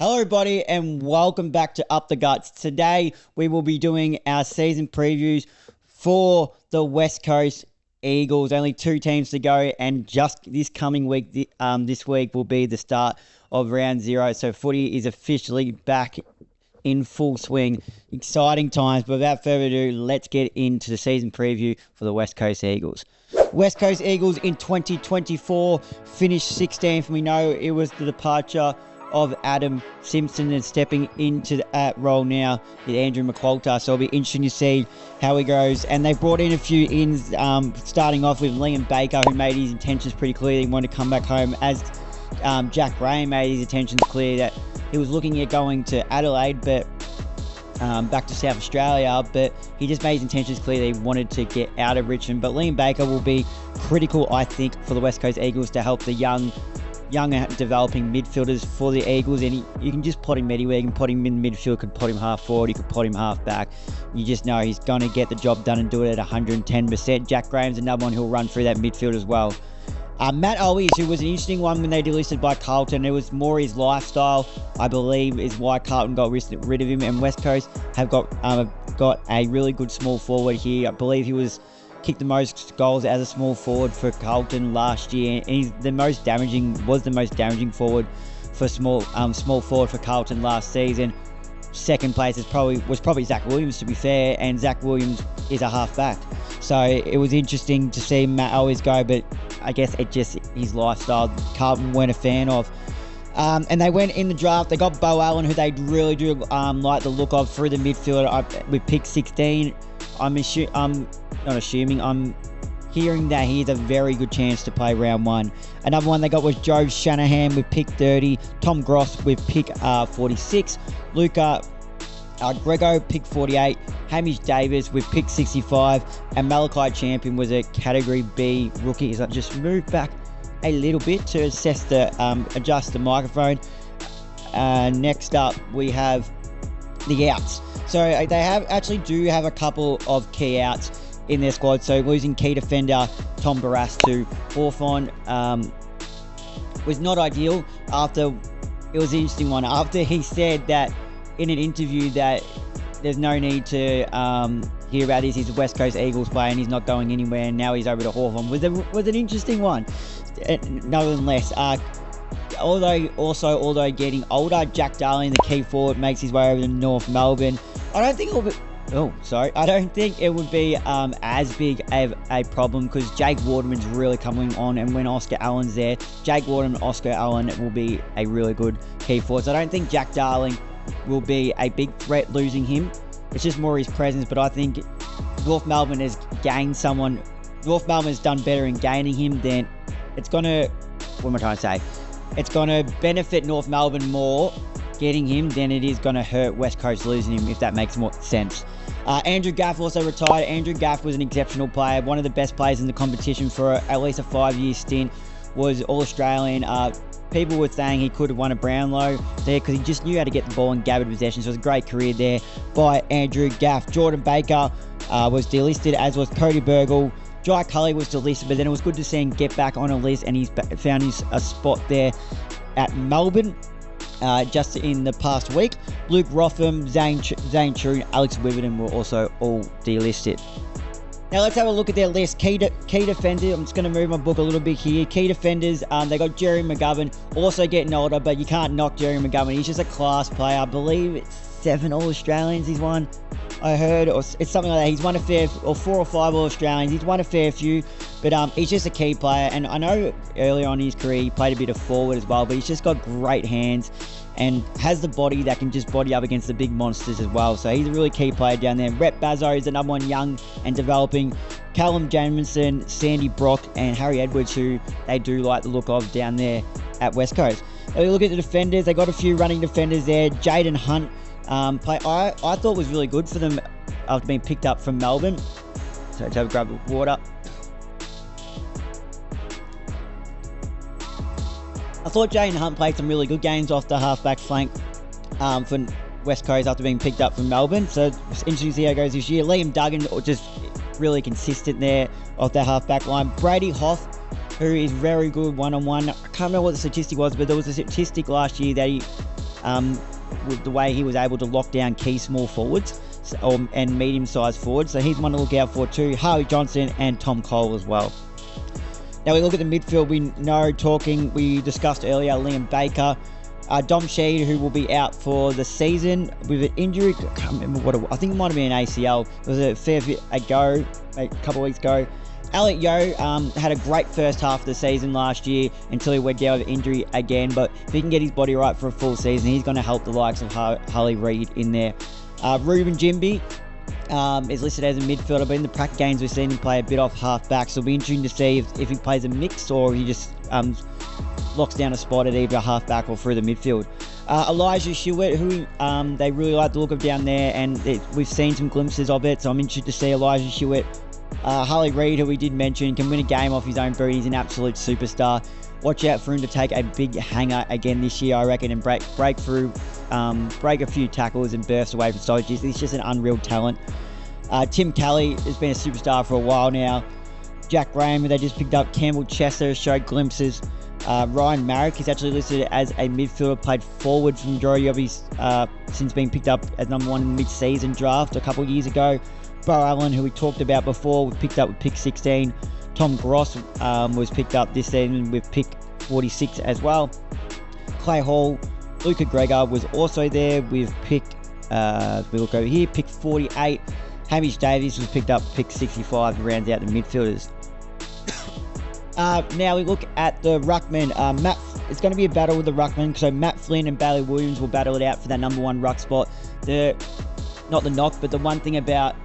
Hello, everybody, and welcome back to Up the Guts. Today, we will be doing our season previews for the West Coast Eagles. Only 2 teams to go, and just this coming week, this week will be the start of round 0. So, footy is officially back in full swing. Exciting times, but without further ado, let's get into the season preview for the West Coast Eagles. West Coast Eagles in 2024 finished 16th. We know it was the departure of Adam Simpson and stepping into that role now is Andrew McQualter. So it'll be interesting to see how he goes. And they brought in a few ins, starting off with Liam Baker, who made his intentions pretty clear. He wanted to come back home, as Jack Graham made his intentions clear that he was looking at going to Adelaide, but back to South Australia, but he just made his intentions clear that he wanted to get out of Richmond. But Liam Baker will be critical, I think, for the West Coast Eagles to help the young developing midfielders for the Eagles. And you can just pot him anywhere. You can pot him in midfield, could pot him half forward, you could pot him half back. You just know he's going to get the job done and do it at 110%. Jack Graham's another one who'll run through that midfield as well. Matt Owies, who was an interesting one when they delisted by Carlton. It was more his lifestyle, I believe, is why Carlton got rid of him. And West Coast have got a really good small forward here. I believe he kicked the most goals as a small forward for Carlton last year, and he's the most damaging forward for small forward for Carlton last season. Second place was probably Zach Williams, to be fair, and Zach Williams is a half-back. So it was interesting to see Matt Owies go, but I guess it just his lifestyle Carlton weren't a fan of. And they went in the draft. They got Bo Allen, who they really do like the look of through the midfield. With pick 16, I'm hearing that he has a very good chance to play round 1. Another one they got was Joe Shanahan with pick 30, Tom Gross with pick 46, Luca Grego pick 48, Hamish Davis with pick 65, and Malachi Champion was a Category B rookie. He's just moved back a little bit to adjust the microphone. Next up, we have the outs. So they do have a couple of key outs in their squad. So losing key defender Tom Barrass to Hawthorn was not ideal. It was an interesting one. After he said that in an interview that there's no need to hear about this, he's a West Coast Eagles player and he's not going anywhere, and now he's over to Hawthorn, was an interesting one, nonetheless. Although getting older, Jack Darling, the key forward, makes his way over to North Melbourne. I don't think it would be as big a problem, because Jake Waterman's really coming on, and when Oscar Allen's there, Jake Waterman and Oscar Allen will be a really good key forward. So I don't think Jack Darling will be a big threat losing him. It's just more his presence, but I think North Melbourne has gained someone. North Melbourne has done better in gaining him than it's going to, what am I trying to say? It's going to benefit North Melbourne more getting him than it is going to hurt West Coast losing him, if that makes more sense. Andrew Gaff also retired. Andrew Gaff was an exceptional player, one of the best players in the competition for at least a 5-year stint, was All-Australian. People were saying he could have won a Brownlow there because he just knew how to get the ball in gathered possession. So it was a great career there by Andrew Gaff. Jordan Baker was delisted, as was Cody Burgle. Jai Culley was delisted, but then it was good to see him get back on a list, and he's found a spot there at Melbourne just in the past week. Luke Rotham, Zane True, and Alex Witherden were also all delisted. Now let's have a look at their list. Key defenders, I'm just going to move my book a little bit here. Key defenders, they got Jerry McGovern, also getting older, but you can't knock Jerry McGovern. He's just a class player. I believe it's 7 All-Australians he's won, I heard, or it's something like that. He's won or 4 or 5 All-Australians. He's won a fair few, but he's just a key player. And I know earlier on in his career he played a bit of forward as well, but he's just got great hands and has the body that can just body up against the big monsters as well. So he's a really key player down there. Rhett Bazzo is another one, young and developing. Callum Jamieson, Sandy Brock, and Harry Edwards, who they do like the look of down there at West Coast. If we look at the defenders, they got a few running defenders there. Jaden Hunt, I thought was really good for them after being picked up from Melbourne. So let's have a grab of water. I thought Jaden Hunt played some really good games off the halfback flank for West Coast after being picked up from Melbourne. So it's interesting to see how it goes this year. Liam Duggan, just really consistent there off that halfback line. Brady Hoff, who is very good one-on-one. I can't remember what the statistic was, but there was a statistic last year that with the way he was able to lock down key small forwards and medium-sized forwards. So he's one to look out for too. Harley Johnson and Tom Cole as well. Now we look at the midfield. We discussed earlier Liam Baker, Dom Sheed, who will be out for the season with an injury. I can't remember I think it might have been an ACL. It was a fair bit ago, a couple of weeks ago. Elliot Yeo had a great first half of the season last year until he went down with injury again. But if he can get his body right for a full season, he's going to help the likes of Harley Reid in there. Ruben Jimby is listed as a midfielder, but in the practice games we've seen him play a bit off half-back, so it'll be interesting to see if he plays a mix or if he just locks down a spot at either half-back or through the midfield. Elijah Hewitt, who they really like the look of down there, and we've seen some glimpses of it, so I'm interested to see Elijah Hewitt. Harley Reid, who we did mention, can win a game off his own boot. He's an absolute superstar. Watch out for him to take a big hanger again this year, I reckon, and break through, break a few tackles and burst away from soldiers. He's just an unreal talent. Tim Kelly has been a superstar for a while now. Jack Graham, who they just picked up. Campbell Chester showed glimpses. Ryan Marrick is actually listed as a midfielder, played forward for the majority of his, since being picked up as number 1 in the mid-season draft a couple of years ago. Bo Allen, who we talked about before, was picked up with pick 16. Tom Gross was picked up this season with pick 46 as well. Clay Hall, Luca Gregor was also there with pick, we look over here, pick 48. Hamish Davies was picked up pick 65 to round out the midfielders. Now we look at the ruckman. It's going to be a battle with the ruckman, so Matt Flynn and Bailey Williams will battle it out for that number 1 ruck spot. Not the knock, but the one thing about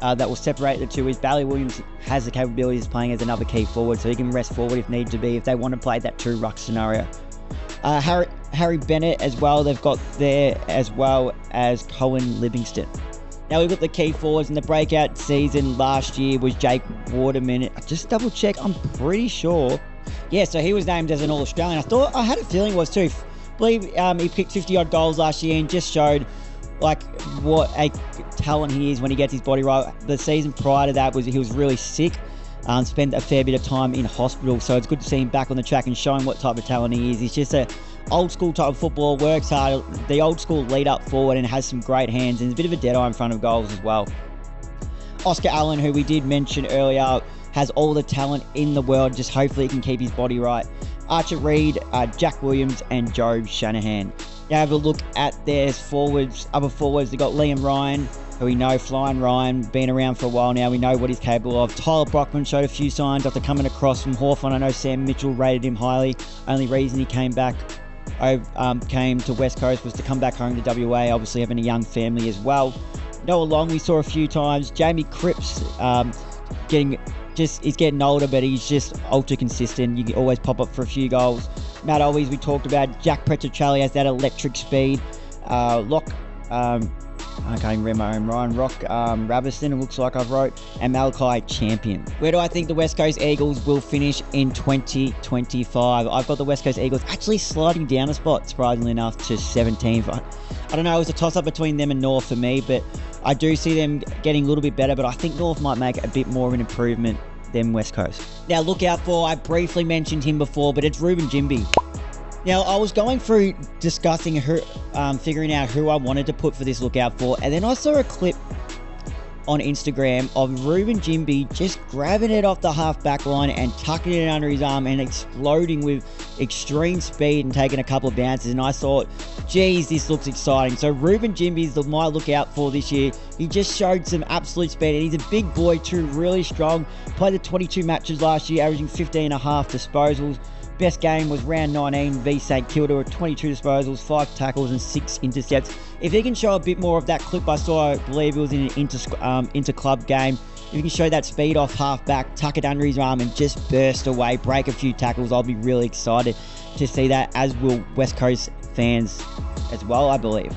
that will separate the two is Bailey Williams has the capabilities of playing as another key forward, so he can rest forward if need to be, if they want to play that 2 ruck scenario. Harry Bennett as well, they've got there, as well as Cohen Livingston. Now we've got the key forwards in the breakout season last year was Jake Waterman. Just double check, I'm pretty sure. Yeah, so he was named as an All-Australian. I had a feeling it was too. I believe he kicked 50 odd goals last year and just showed like what a talent he is when he gets his body right. The season prior to that he was really sick. Spent a fair bit of time in hospital, so it's good to see him back on the track and showing what type of talent he is. He's just a old school type of footballer, works hard, the old school lead up forward, and has some great hands, and he's a bit of a dead eye in front of goals as well. Oscar Allen, who we did mention earlier, has all the talent in the world, just hopefully he can keep his body right. Archer Reid, Jack Williams, and Joe Shanahan. Now have a look at their forwards, upper forwards. They've got Liam Ryan, who we know, Flying Ryan, been around for a while now. We know what he's capable of. Tyler Brockman showed a few signs after coming across from Hawthorn. I know Sam Mitchell rated him highly. Only reason he came to West Coast was to come back home to WA, obviously having a young family as well. Noah Long we saw a few times. Jamie Cripps he's getting older, but he's just ultra consistent. You can always pop up for a few goals. Matt Always we talked about. Jack Petrocelli has that electric speed. I can't even remember my own Ryan Rock, Ravison, it looks like I've wrote, and Malachi Champion. Where do I think the West Coast Eagles will finish in 2025? I've got the West Coast Eagles actually sliding down a spot, surprisingly enough, to 17th. I don't know, it was a toss-up between them and North for me, but I do see them getting a little bit better, but I think North might make a bit more of an improvement than West Coast. Now look out for, I briefly mentioned him before, but it's Ruben Jimby. Now, I was going through discussing figuring out who I wanted to put for this lookout for, and then I saw a clip on Instagram of Ruben Jimby just grabbing it off the half-back line and tucking it under his arm and exploding with extreme speed and taking a couple of bounces, and I thought, geez, this looks exciting. So Ruben Jimby is my lookout for this year. He just showed some absolute speed, and he's a big boy too, really strong. Played the 22 matches last year, averaging 15.5 disposals. Best game was round 19 v St Kilda with 22 disposals, 5 tackles and 6 intercepts. If he can show a bit more of that clip I saw, I believe it was in an inter-club game. If he can show that speed off half-back, tuck it under his arm and just burst away, break a few tackles, I'll be really excited to see that, as will West Coast fans as well, I believe.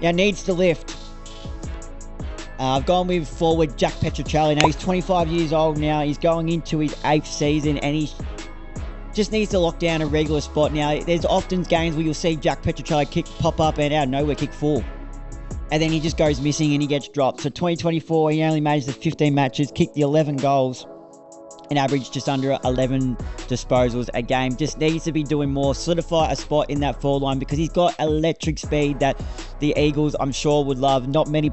Now, needs to lift. I've gone with forward Jack Petrocelli. Now, he's 25 years old now. He's going into his 8th season, and he's just needs to lock down a regular spot. Now, there's often games where you'll see Jack Petrocelli pop up and out of nowhere kick 4. And then he just goes missing and he gets dropped. So 2024, he only managed the 15 matches, kicked the 11 goals. an average just under 11 disposals a game. Just needs to be doing more, solidify a spot in that forward line, because he's got electric speed that the Eagles, I'm sure, would love. Not many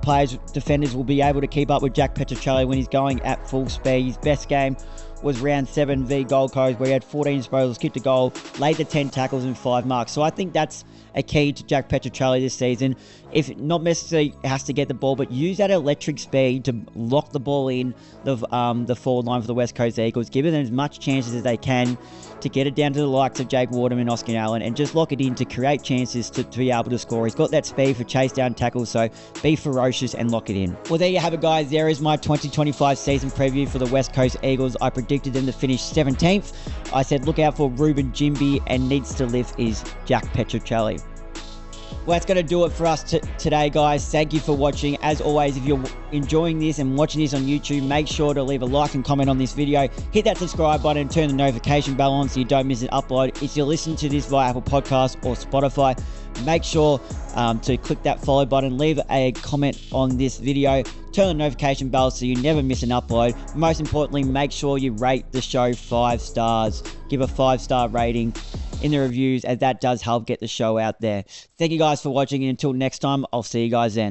defenders will be able to keep up with Jack Petruccelli when he's going at full speed. His best game was round 7 v Gold Coast, where he had 14 disposals, kicked a goal, laid the 10 tackles and 5 marks. So I think that's a key to Jack Petruccelli this season. If not necessarily has to get the ball, but use that electric speed to lock the ball in the forward line for the West Coast Eagles, give them as much chances as they can to get it down to the likes of Jake Waterman, Oscar Allen, and just lock it in to create chances to be able to score. He's got that speed for chase down tackles, so be ferocious and lock it in. Well, there you have it, guys. There is my 2025 season preview for the West Coast Eagles. I predicted them to finish 17th. I said look out for Ruben Jimby, and needs to lift is Jack Petruccelli. Well, that's going to do it for us today, guys. Thank you for watching. As always, if you're enjoying this and watching this on YouTube, make sure to leave a like and comment on this video. Hit that subscribe button and turn the notification bell on so you don't miss an upload. If you're listening to this via Apple Podcasts or Spotify, make sure to click that follow button, leave a comment on this video, turn the notification bell so you never miss an upload. Most importantly, make sure you rate the show 5 stars. Give a 5-star rating in the reviews, as that does help get the show out there. Thank you guys for watching, and until next time, I'll see you guys then.